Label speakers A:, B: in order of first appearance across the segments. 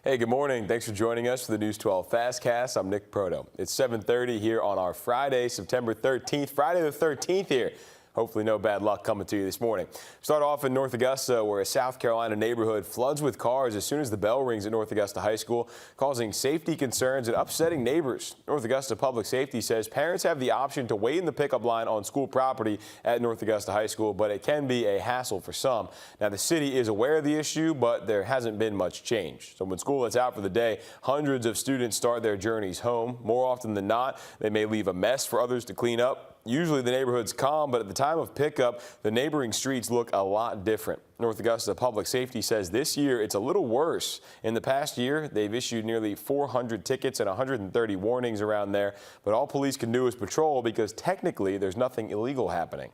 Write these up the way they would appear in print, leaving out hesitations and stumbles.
A: Hey, good morning. Thanks for joining us for the News 12 FastCast. I'm Nick Proto. It's 7:30 here on our Friday, September 13th, Friday the 13th here. Hopefully no bad luck coming to you this morning. Start off in North Augusta, where a South Carolina neighborhood floods with cars as soon as the bell rings at North Augusta High School, causing safety concerns and upsetting neighbors. North Augusta Public Safety says parents have the option to wait in the pickup line on school property at North Augusta High School, but it can be a hassle for some. Now, the city is aware of the issue, but there hasn't been much change. So when school lets out for the day, hundreds of students start their journeys home. More often than not, they may leave a mess for others to clean up. Usually the neighborhood's calm, but at the time of pickup, the neighboring streets look a lot different. North Augusta Public Safety says this year it's a little worse. In the past year, they've issued nearly 400 tickets and 130 warnings around there, but all police can do is patrol because technically there's nothing illegal happening.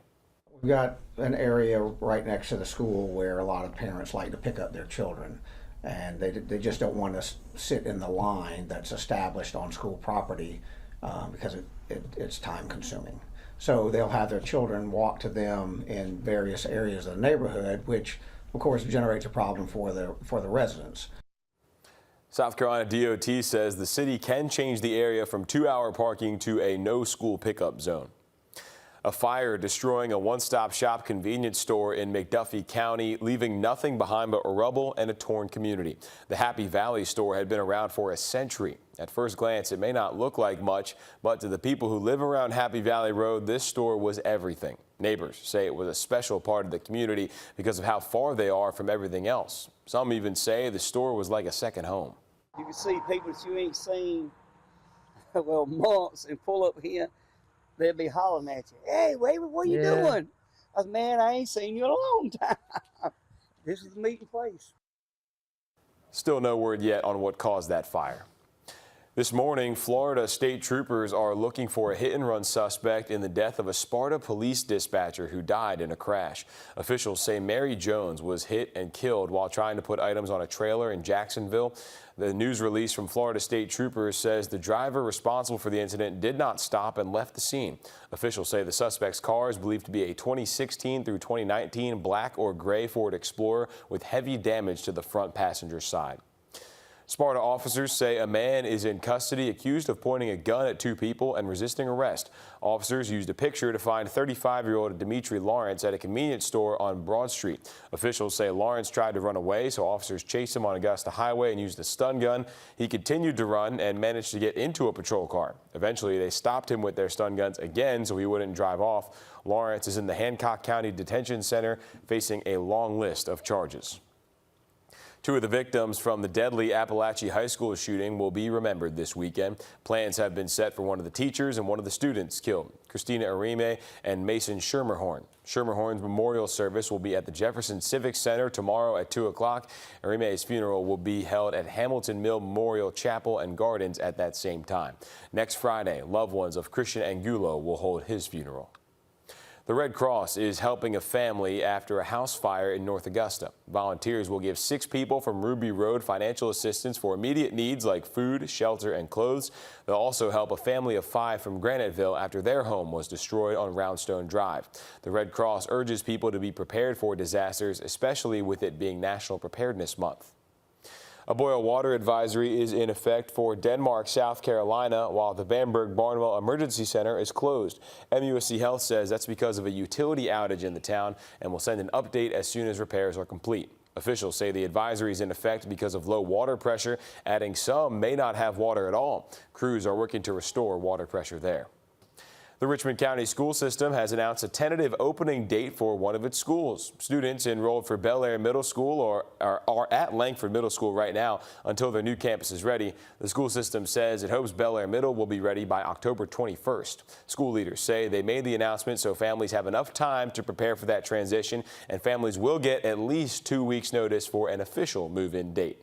B: We've got an area right next to the school where a lot of parents like to pick up their children, and they just don't want to sit in the line that's established on school property because it's time consuming. So they'll have their children walk to them in various areas of the neighborhood, which of course generates a problem for the residents.
A: South Carolina DOT says the city can change the area from 2-hour parking to a no school pickup zone. A fire destroying a one-stop shop convenience store in McDuffie County, leaving nothing behind but rubble and a torn community. The Happy Valley store had been around for a century. At first glance, it may not look like much, but to the people who live around Happy Valley Road, this store was everything. Neighbors say it was a special part of the community because of how far they are from everything else. Some even say the store was like a second home.
C: You can see people that you ain't seen, well, months, and pull up here. They'll be hollering at you. Hey, wait, what are you doing? I said, man, I ain't seen you in a long time. This is the meeting place.
A: Still no word yet on what caused that fire. This morning, Florida state troopers are looking for a hit-and-run suspect in the death of a Sparta police dispatcher who died in a crash. Officials say Mary Jones was hit and killed while trying to put items on a trailer in Jacksonville. The news release from Florida state troopers says the driver responsible for the incident did not stop and left the scene. Officials say the suspect's car is believed to be a 2016 through 2019 black or gray Ford Explorer with heavy damage to the front passenger side. Sparta officers say a man is in custody accused of pointing a gun at 2 people and resisting arrest. Officers used a picture to find 35-year-old Dimitri Lawrence at a convenience store on Broad Street. Officials say Lawrence tried to run away, so officers chased him on Augusta Highway and used a stun gun. He continued to run and managed to get into a patrol car. Eventually, they stopped him with their stun guns again so he wouldn't drive off. Lawrence is in the Hancock County Detention Center facing a long list of charges. 2 of the victims from the deadly Appalachia High School shooting will be remembered this weekend. Plans have been set for one of the teachers and one of the students killed, Christina Arime and Mason Schermerhorn. Schermerhorn's memorial service will be at the Jefferson Civic Center tomorrow at 2 o'clock. Arime's funeral will be held at Hamilton Mill Memorial Chapel and Gardens at that same time. Next Friday, loved ones of Christian Angulo will hold his funeral. The Red Cross is helping a family after a house fire in North Augusta. Volunteers will give 6 people from Ruby Road financial assistance for immediate needs like food, shelter, and clothes. They'll also help a family of 5 from Graniteville after their home was destroyed on Roundstone Drive. The Red Cross urges people to be prepared for disasters, especially with it being National Preparedness Month. A boil water advisory is in effect for Denmark, South Carolina, while the Bamberg-Barnwell Emergency Center is closed. MUSC Health says that's because of a utility outage in the town and will send an update as soon as repairs are complete. Officials say the advisory is in effect because of low water pressure, adding some may not have water at all. Crews are working to restore water pressure there. The Richmond County School System has announced a tentative opening date for one of its schools. Students enrolled for Bel Air Middle School are at Langford Middle School right now until their new campus is ready. The school system says it hopes Bel Air Middle will be ready by October 21st. School leaders say they made the announcement so families have enough time to prepare for that transition, and families will get at least 2 weeks' notice for an official move-in date.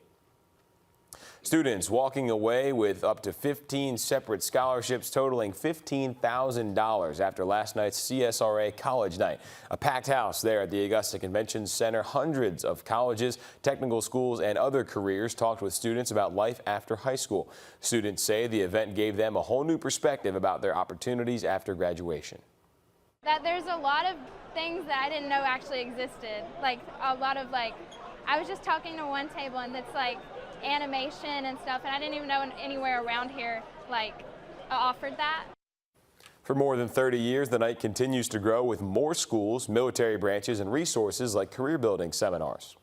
A: Students walking away with up to 15 separate scholarships totaling $15,000 after last night's CSRA College Night. A packed house there at the Augusta Convention Center. Hundreds of colleges, technical schools, and other careers talked with students about life after high school. Students say the event gave them a whole new perspective about their opportunities after graduation.
D: That there's a lot of things that I didn't know actually existed. Like a lot of I was just talking to one table and it's like, animation and stuff, and I didn't even know anywhere around here like offered that.
A: For more than 30 years, the night continues to grow with more schools, military branches, and resources like career building seminars.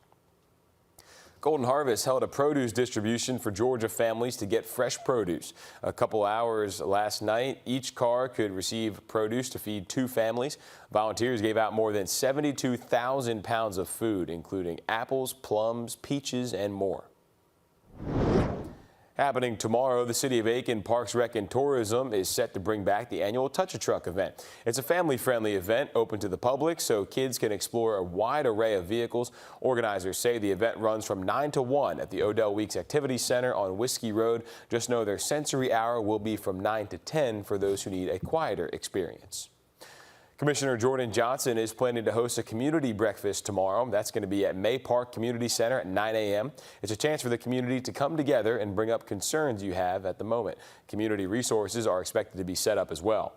A: Golden Harvest held a produce distribution for Georgia families to get fresh produce. A couple hours last night, each car could receive produce to feed 2 families. Volunteers gave out more than 72,000 pounds of food, including apples, plums, peaches, and more. Happening tomorrow, the City of Aiken Parks, Rec, and Tourism is set to bring back the annual Touch a Truck event. It's a family-friendly event open to the public so kids can explore a wide array of vehicles. Organizers say the event runs from 9 to 1 at the Odell Weeks Activity Center on Whiskey Road. Just know their sensory hour will be from 9 to 10 for those who need a quieter experience. Commissioner Jordan Johnson is planning to host a community breakfast tomorrow. That's going to be at May Park Community Center at 9 a.m. It's a chance for the community to come together and bring up concerns you have at the moment. Community resources are expected to be set up as well.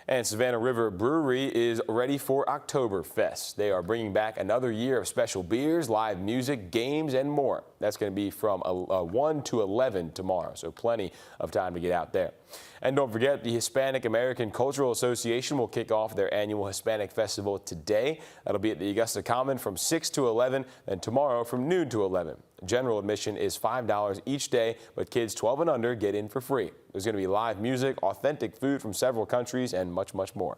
A: And Savannah River Brewery is ready for Oktoberfest. They are bringing back another year of special beers, live music, games, and more. That's going to be from 1 to 11 tomorrow, so plenty of time to get out there. And don't forget, the Hispanic American Cultural Association will kick off their annual Hispanic Festival today. That'll be at the Augusta Common from 6 to 11, and tomorrow from noon to 11. General admission is $5 each day, but kids 12 and under get in for free. There's going to be live music, authentic food from several countries, and much, much more.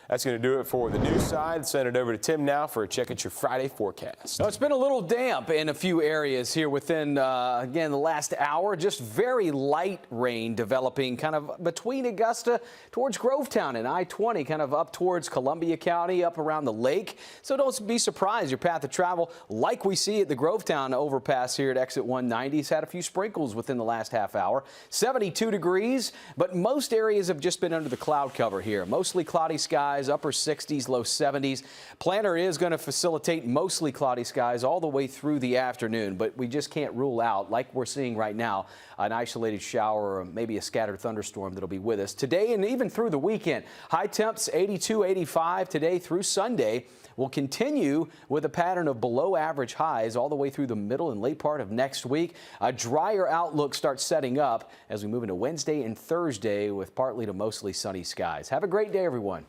A: That's going to do it for the news side. Send it over to Tim now for a check at your Friday forecast.
E: Now, it's been a little damp in a few areas here within, again, the last hour. Just very light rain developing kind of between Augusta towards Grovetown and I-20, kind of up towards Columbia County, up around the lake. So don't be surprised. Your path of travel, like we see at the Grovetown overpass here at exit 190, has had a few sprinkles within the last half hour. 72 degrees, but most areas have just been under the cloud cover here. Mostly cloudy skies, upper 60s, low 70s. Planner is going to facilitate mostly cloudy skies all the way through the afternoon, but we just can't rule out, like we're seeing right now, an isolated shower or maybe a scattered thunderstorm that'll be with us today and even through the weekend. High temps 82, 85 today through Sunday. Will continue with a pattern of below average highs all the way through the middle and late part of next week. A drier outlook starts setting up as we move into Wednesday and Thursday with partly to mostly sunny skies. Have a great day, everyone.